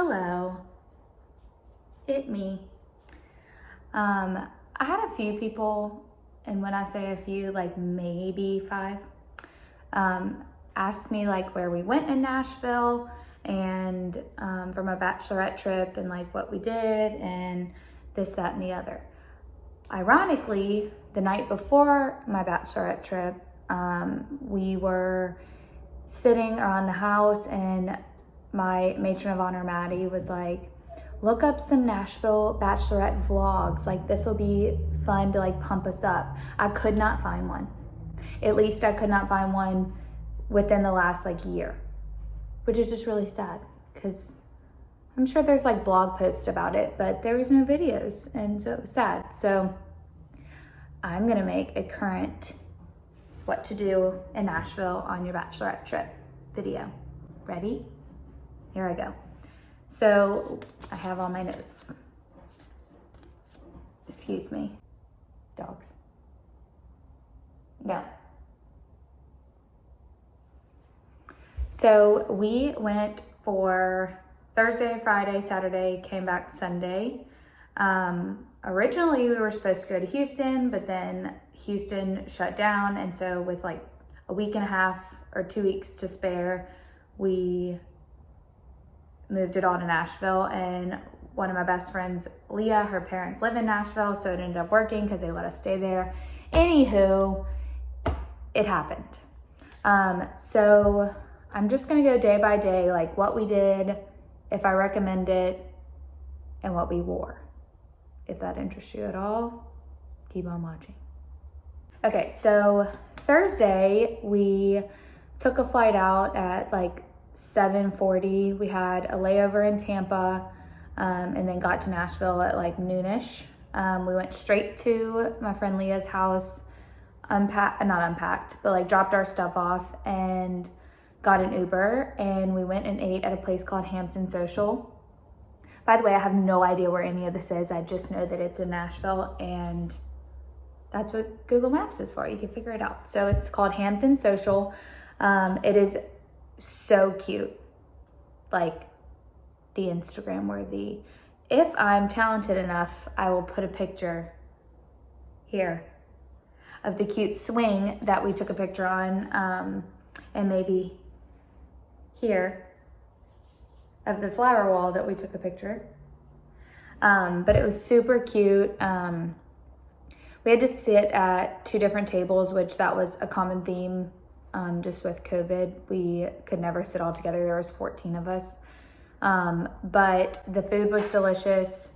Hello, it me. I had a few people, and when I say a few, like maybe 5, asked me like where we went in Nashville and for my bachelorette trip and like what we did and this, that, and the other. Ironically, the night before my bachelorette trip, we were sitting around the house and my matron of honor, Maddie, was like, look up some Nashville Bachelorette vlogs. Like, this will be fun to like pump us up. I could not find one. At least I could not find one within the last like year, which is just really sad because I'm sure there's like blog posts about it, but there was no videos, and so it was sad. So I'm gonna make a current what to do in Nashville on your bachelorette trip video. Ready? Here I go. So I have all my notes. Excuse me, dogs. No. So we went for Thursday, Friday, Saturday, came back Sunday. Originally we were supposed to go to Houston, but then Houston shut down. And so with like a week and a half or 2 weeks to spare, we moved it all to Nashville. And one of my best friends, Leah, her parents live in Nashville, so it ended up working because they let us stay there. Anywho, it happened. So I'm just gonna go day by day, like what we did, if I recommend it, and what we wore. If that interests you at all, keep on watching. Okay, so Thursday, we took a flight out at like 7:40. We had a layover in Tampa, and then got to Nashville at like noonish. We went straight to my friend Leah's house, not unpacked, but like dropped our stuff off and got an Uber, and we went and ate at a place called Hampton Social. By the way, I have no idea where any of this is. I just know that it's in Nashville, and that's what Google Maps is for. You can figure it out. So it's called Hampton Social. It is so cute, like the Instagram worthy. If I'm talented enough, I will put a picture here of the cute swing that we took a picture on, and maybe here of the flower wall that we took a picture. But it was super cute. We had to sit at 2 different tables, which that was a common theme. Just with COVID, we could never sit all together. There was 14 of us. But the food was delicious.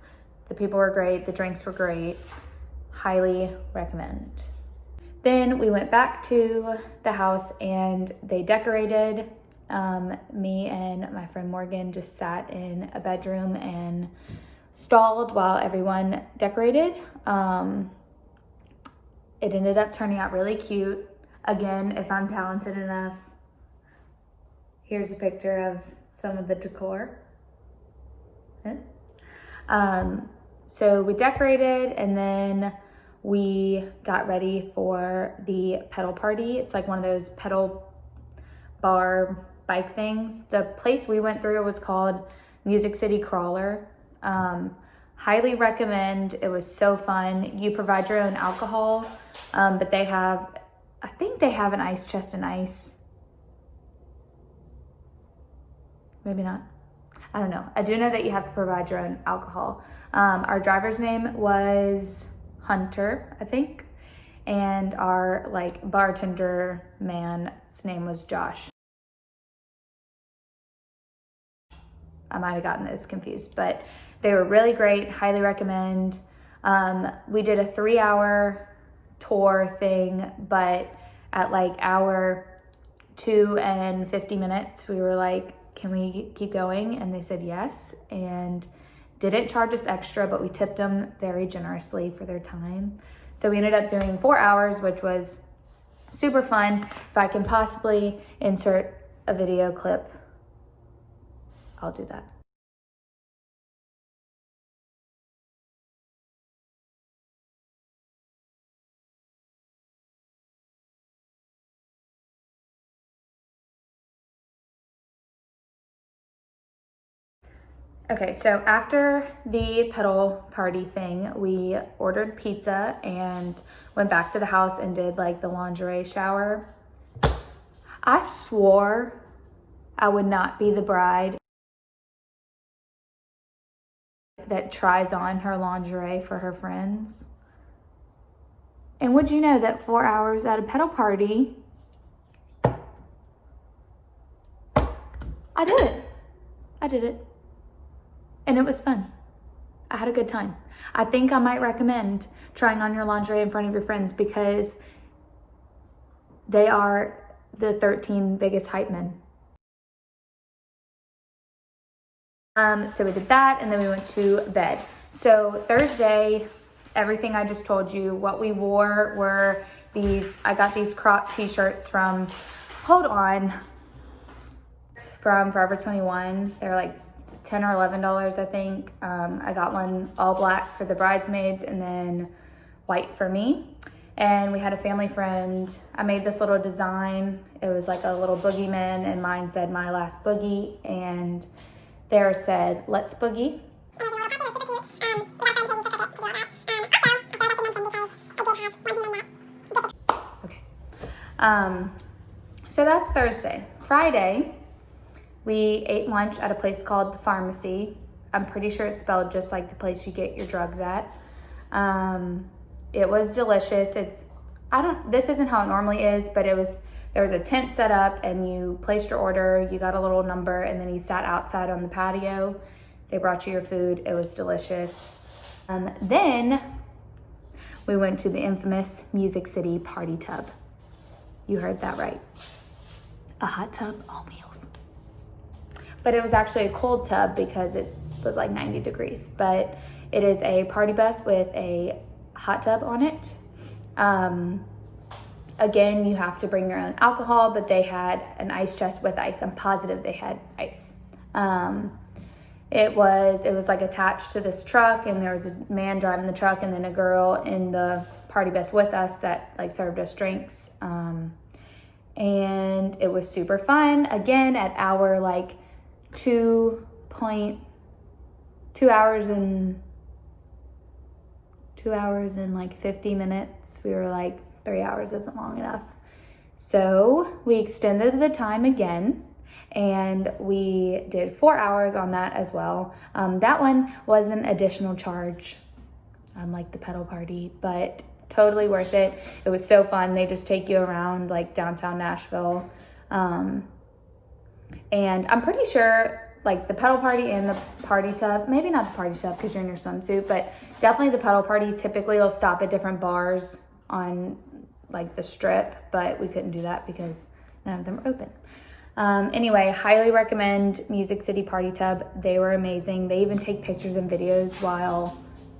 The people were great. The drinks were great. Highly recommend. Then we went back to the house and they decorated. Me and my friend Morgan just sat in a bedroom and stalled while everyone decorated. It ended up turning out really cute. Again, if I'm talented enough, here's a picture of some of the decor. So we decorated and then we got ready for the pedal party. It's like one of those pedal bar bike things. The place we went through was called Music City Crawler. Highly recommend. It was so fun. You provide your own alcohol, but they have, I think they have an ice chest and ice. Maybe not. I don't know. I do know that you have to provide your own alcohol. Our driver's name was Hunter, I think. And our like bartender man's name was Josh. I might have gotten those confused, but they were really great. Highly recommend. We did a 3-hour tour thing, but at like hour 2 and 50 minutes, we were like, can we keep going? And they said yes, and didn't charge us extra, but we tipped them very generously for their time. So we ended up doing 4 hours, which was super fun. If I can possibly insert a video clip, I'll do that. Okay, so after the pedal party thing, we ordered pizza and went back to the house and did like the lingerie shower. I swore I would not be the bride that tries on her lingerie for her friends. And would you know that 4 hours at a pedal party, I did it. I did it. And it was fun. I had a good time. I think I might recommend trying on your lingerie in front of your friends because they are the 13 biggest hype men. So we did that and then we went to bed. So Thursday, everything I just told you, what we wore were these, I got these crop t-shirts from, hold on, from Forever 21. They're like $10 or $11, I think. I got one all black for the bridesmaids and then white for me. And we had a family friend. I made this little design. It was like a little boogeyman and mine said my last boogie and theirs said let's boogie. Okay. So that's Thursday. Friday, we ate lunch at a place called The Pharmacy. I'm pretty sure it's spelled just like the place you get your drugs at. It was delicious. This isn't how it normally is, but there was a tent set up and you placed your order, you got a little number, and then you sat outside on the patio. They brought you your food. It was delicious. Then we went to the infamous Music City Party Tub. You heard that right. A hot tub, all meals. But it was actually a cold tub because it was like 90 degrees. But it is a party bus with a hot tub on it. Again, you have to bring your own alcohol, but they had an ice chest with ice. I'm positive they had ice. It was like attached to this truck, and there was a man driving the truck and then a girl in the party bus with us that like served us drinks. And it was super fun. Again, at our like 2 hours and like 50 minutes. We were like 3 hours isn't long enough. So we extended the time again and we did 4 hours on that as well. That one was an additional charge, unlike the pedal party, but totally worth it. It was so fun. They just take you around like downtown Nashville. And I'm pretty sure like the pedal party and the party tub, maybe not the party tub because you're in your swimsuit, but definitely the pedal party typically will stop at different bars on like the strip, but we couldn't do that because none of them are open. Anyway, highly recommend Music City Party Tub. They were amazing. They even take pictures and videos while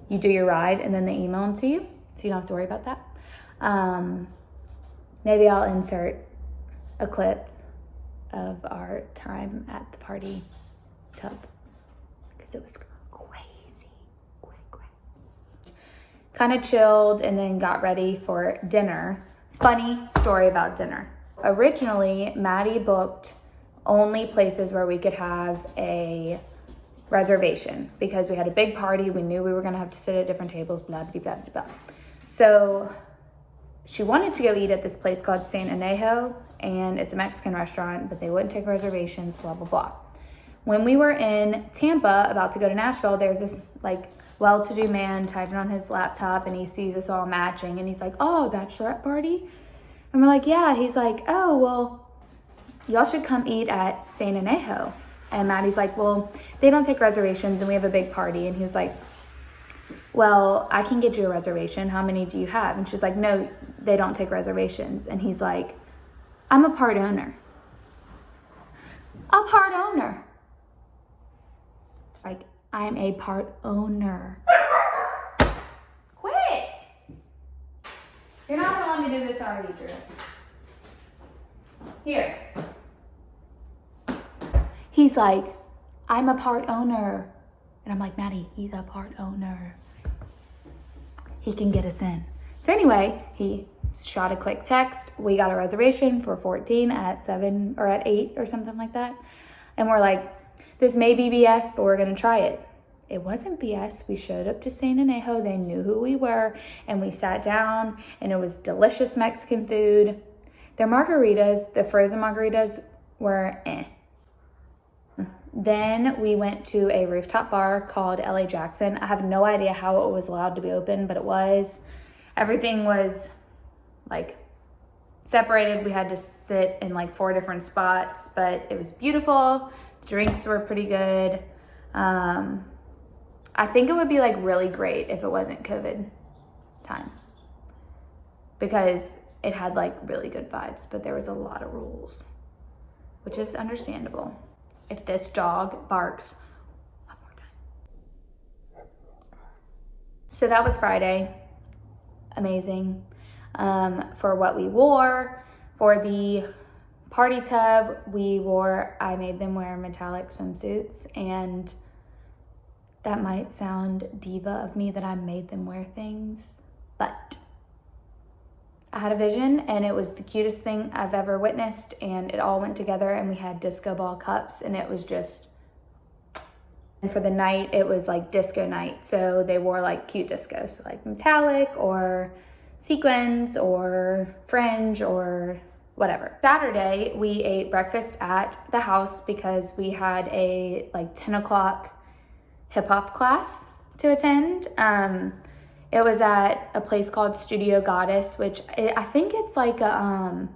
you do your ride and then they email them to you, so you don't have to worry about that. Maybe I'll insert a clip of our time at the party tub because it was crazy. Kind of chilled and then got ready for dinner. Funny story about dinner. Originally, Maddie booked only places where we could have a reservation because we had a big party. We knew we were going to have to sit at different tables, blah, blah, blah, blah, blah. So she wanted to go eat at this place called San Anejo, and it's a Mexican restaurant, but they wouldn't take reservations, blah, blah, blah. When we were in Tampa, about to go to Nashville, there's this like well-to-do man typing on his laptop and he sees us all matching and he's like, oh, bachelorette party? And we're like, yeah. He's like, oh, well, y'all should come eat at San Anejo. And Maddie's like, well, they don't take reservations and we have a big party. And he was like, well, I can get you a reservation. How many do you have? And she's like, no, they don't take reservations. And he's like, I'm a part owner. A part owner. Like, I'm a part owner. Quit! You're not gonna let me do this, are you, Drew? Here. He's like, I'm a part owner. And I'm like, Maddie, he's a part owner. He can get us in. So anyway, he shot a quick text. We got a reservation for 14 at 7 or at 8 or something like that. And we're like, This may be BS, but we're gonna try it. It wasn't BS. We showed up to San Anejo. They knew who we were, and we sat down, and it was delicious Mexican food. Their margaritas, the frozen margaritas, were eh. Then we went to a rooftop bar called LA Jackson. I have no idea how it was allowed to be open, but it was. Everything was like separated. We had to sit in like 4 different spots, but it was beautiful. Drinks were pretty good. I think it would be like really great if it wasn't COVID time, because it had like really good vibes, but there was a lot of rules, which is understandable. If this dog barks one more time. So that was Friday. Amazing. For what we wore, for the party tub, I made them wear metallic swimsuits, and that might sound diva of me that I made them wear things, but I had a vision, and it was the cutest thing I've ever witnessed, and it all went together, and we had disco ball cups, and it was just, and for the night, it was like disco night, so they wore like cute discos, so like metallic or sequins or fringe or whatever. Saturday, we ate breakfast at the house because we had a like 10 o'clock hip hop class to attend. It was at a place called Studio Goddess, which I think it's like a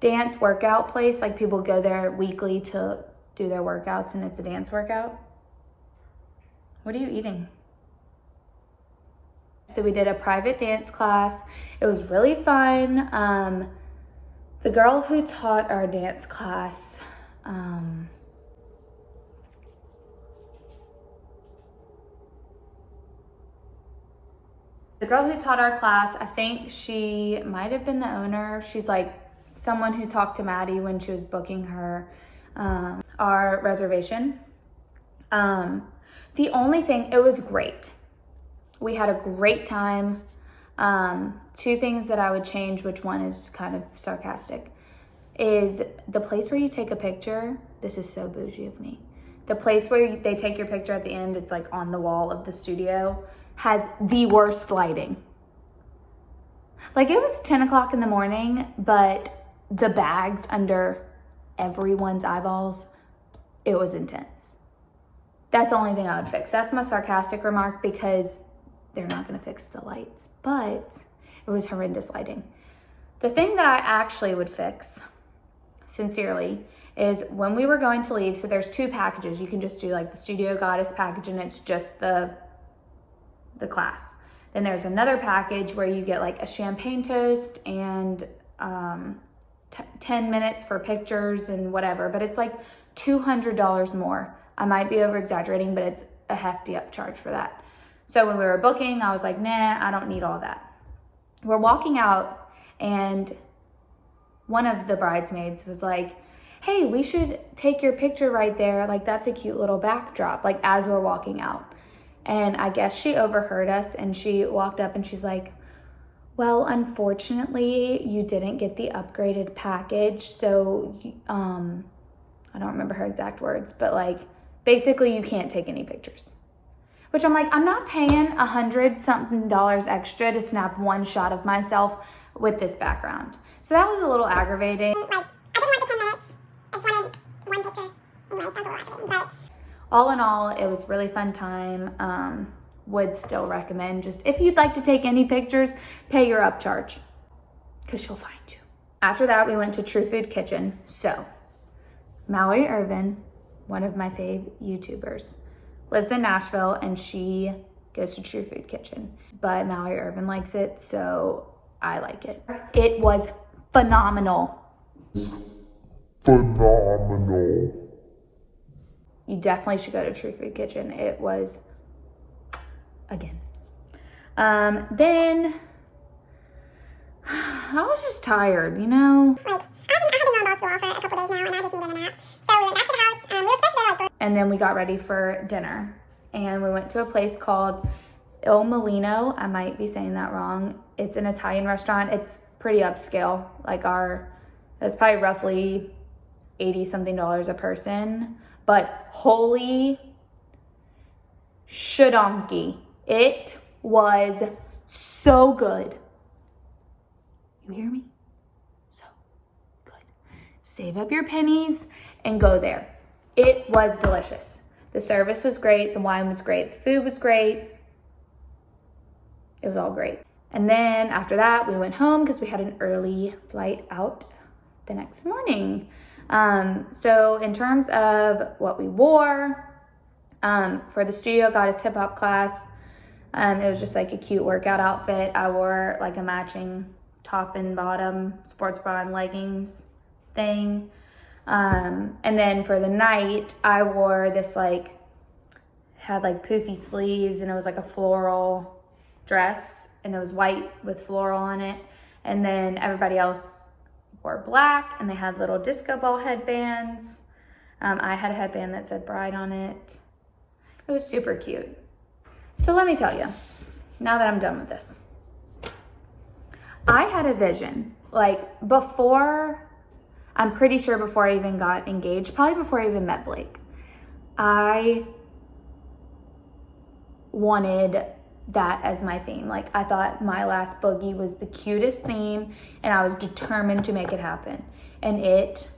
dance workout place. Like people go there weekly to do their workouts, and it's a dance workout. What are you eating? So we did a private dance class. It was really fun. The girl who taught our dance class, I think she might have been the owner. She's like someone who talked to Maddie when she was booking her our reservation. The only thing, it was great. We had a great time. 2 things that I would change, which one is kind of sarcastic, is the place where you take a picture. This is so bougie of me. The place where they take your picture at the end, it's like on the wall of the studio, has the worst lighting. Like it was 10 o'clock in the morning, but the bags under everyone's eyeballs, it was intense. That's the only thing I would fix. That's my sarcastic remark, because they're not gonna fix the lights, but it was horrendous lighting. The thing that I actually would fix, sincerely, is when we were going to leave, so there's 2 packages. You can just do like the Studio Goddess package, and it's just the class. Then there's another package where you get like a champagne toast and 10 minutes for pictures and whatever, but it's like $200 more. I might be over exaggerating, but it's a hefty upcharge for that. So when we were booking, I was like, nah, I don't need all that. We're walking out, and one of the bridesmaids was like, hey, we should take your picture right there. Like that's a cute little backdrop, like as we're walking out. And I guess she overheard us, and she walked up and she's like, well, unfortunately, you didn't get the upgraded package. So, I don't remember her exact words, but like, basically you can't take any pictures. Which I'm like, I'm not paying $100-something extra to snap one shot of myself with this background. So that was a little aggravating. Like, I didn't want the 10 minutes. I just wanted one picture. Anyway, that was a little aggravating, but all in all, it was really fun time. Would still recommend, just if you'd like to take any pictures, pay your upcharge, because she'll find you. After that, we went to True Food Kitchen. So Mallory Irvin, one of my fave YouTubers, lives in Nashville, and she goes to True Food Kitchen. But Mallory Irvin likes it, so I like it. It was phenomenal. Phenomenal. You definitely should go to True Food Kitchen. It was, again. Then I was just tired, you know? like, I've been going to basketball for a couple days now, and I just needed a nap. So we went back to the house. We were supposed to go like, And then we got ready for dinner, and we went to a place called Il Molino. I might be saying that wrong. It's an Italian restaurant. It's pretty upscale. Like it's probably roughly $80-something a person, but holy shadonkey, it was so good. You hear me? So good. Save up your pennies and go there. It was delicious. The service was great. The wine was great. The food was great. It was all great. And then after that, we went home because we had an early flight out the next morning. So in terms of what we wore, for the studio goddess hip hop class, it was just like a cute workout outfit. I wore like a matching top and bottom, sports bra and leggings thing. And then for the night, I wore this like, had like poofy sleeves, and it was like a floral dress, and it was white with floral on it. And then everybody else wore black, and they had little disco ball headbands. I had a headband that said bride on it. It was super cute. So let me tell you, now that I'm done with this, I had a vision, like before, I'm pretty sure before I even got engaged, probably before I even met Blake, I wanted that as my theme. Like, I thought My Last Boogie was the cutest theme, and I was determined to make it happen. And it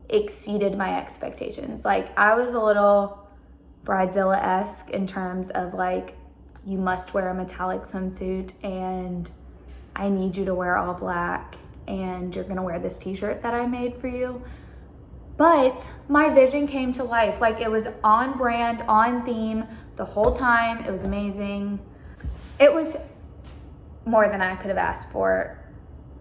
exceeded my expectations. Like, I was a little Bridezilla-esque in terms of like, you must wear a metallic swimsuit, and I need you to wear all black, and you're gonna wear this t-shirt that I made for you. But my vision came to life. Like, it was on brand, on theme the whole time. It was amazing. It was more than I could have asked for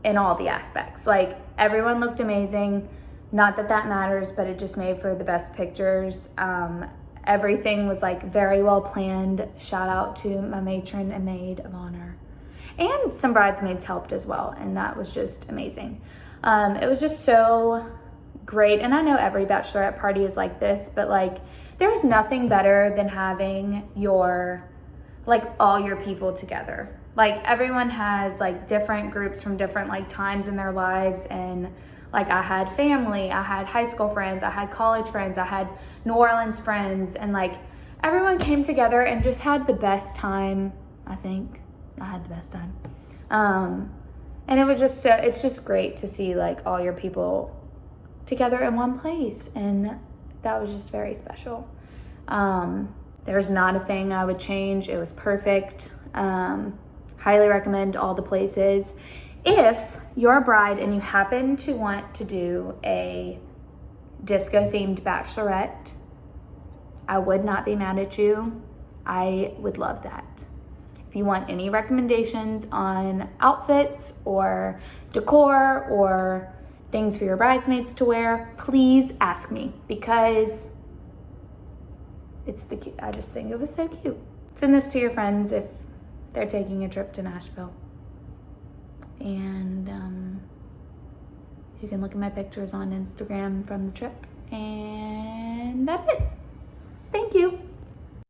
in all the aspects. Like, everyone looked amazing. Not that that matters, but it just made for the best pictures. Everything was like very well planned. Shout out to my matron and maid of honor. And some bridesmaids helped as well, and that was just amazing. It was just so great. And I know every bachelorette party is like this, but like, there's nothing better than having your, like, all your people together. Like, everyone has like different groups from different like times in their lives, and like, I had family, I had high school friends, I had college friends, I had New Orleans friends, and like, everyone came together and just had the best time. I think I had the best time. And it was just so, it's just great to see like all your people together in one place, and that was just very special. There's not a thing I would change. It was perfect. Highly recommend all the places. If you're a bride and you happen to want to do a disco themed bachelorette, I would not be mad at you. I would love that. If you want any recommendations on outfits or decor or things for your bridesmaids to wear, please ask me, because I just think it was so cute. Send this to your friends if they're taking a trip to Nashville. And you can look at my pictures on Instagram from the trip. And that's it. Thank you.